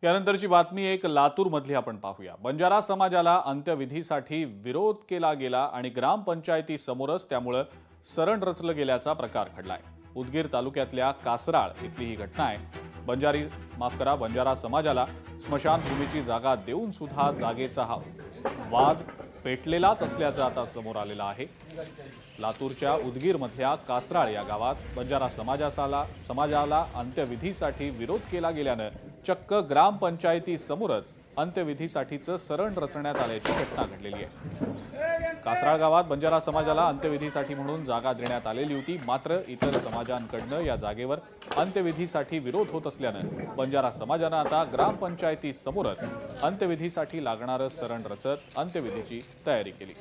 यानंतरची बातमी एक लातूर मधली आपण पाहूया। बंजारा समाजाला अंत्यविधीसाठी विरोध केला गेला आणि ग्रामपंचायती समोरच त्यामुळे सरण रचलं गेल्याचा प्रकार घडलाय। उदगीर तालुक्यातल्या कासराळ इथली ही घटना आहे। बंजारा समाजाला स्मशानभूमीची जागा देऊन सुद्धा जागेचा हा वाद पेटलेलाच असल्याचं आता समोर आलेलं आहे। लातूरच्या उदगीर मधल्या कासराळ या गावात बंजारा समाजाला अंत्यविधीसाठी विरोध केला गेल्यानं चक्क ग्रामपंचायती समोरच अंत्यविधीसाठीचं सरण रचण्यात आल्याची घटना घडलेली आहे। कासराळ गावात बंजारा समाजाला अंत्यविधीसाठी म्हणून जागा देण्यात आलेली होती, मात्र इतर समाजांकडनं या जागेवर अंत्यविधीसाठी विरोध होत असल्यानं बंजारा समाजानं आता ग्रामपंचायती समोरच अंत्यविधीसाठी लागणारं सरण रचत अंत्यविधीची तयारी केली।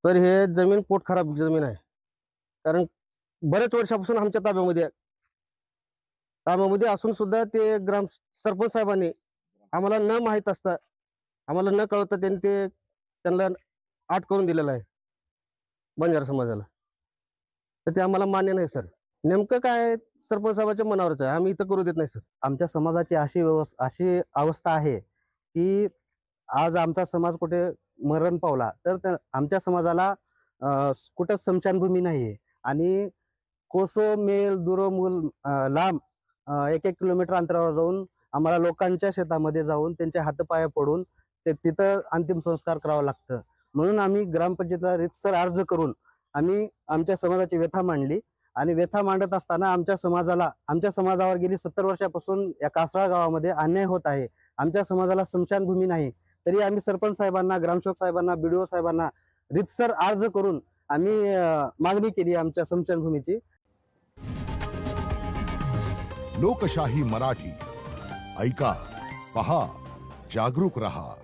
तर हे जमीन पोट खराब जमीन आहे, कारण बरेच वर्षापासून आमच्या ताब्यामध्ये असून सुद्धा ते ग्राम सरपंच साहेबांनी आम्हाला न माहीत असता, आम्हाला न कळता त्यांना आट करून दिलेलं आहे बंजारा समाजाला। तर ते आम्हाला मान्य नाही सर। नेमकं काय सरपंच साहेबांच्या मनावरच आहे, आम्ही इथं करू देत नाही सर। आमच्या समाजाची अशी अवस्था आहे की आज आमचा समाज कुठे मरण पावला तर आमच्या समाजाला कुठं स्मशानभूमी नाहीये आणि कोसो मेल दुरोमूल लांब 1-1 किलोमीटर अंतरावर जाऊन आम्हाला लोकांच्या शेतामध्ये जाऊन त्यांचे हातपाय पडून तिथं अंतिम संस्कार करावं लागतं। म्हणून आम्ही ग्रामपंचायतीला रितसर अर्ज करून आम्ही आमच्या समाजाची व्यथा मांडली आणि व्यथा मांडत असताना आमच्या समाजावर गेली 70 वर्षापासून या कासराळ गावामध्ये अन्याय होत आहे। आमच्या समाजाला स्मशानभूमी नाही, तरी आम्ही सरपंच साहेबांना, ग्रामसेवक साहेबांना, बीडीओ साहेबांना रितसर अर्ज करून आम्ही मागणी केली आमच्या स्मशानभूमीची। लोकशाही मराठी ऐका, पहा, जागरूक रहा।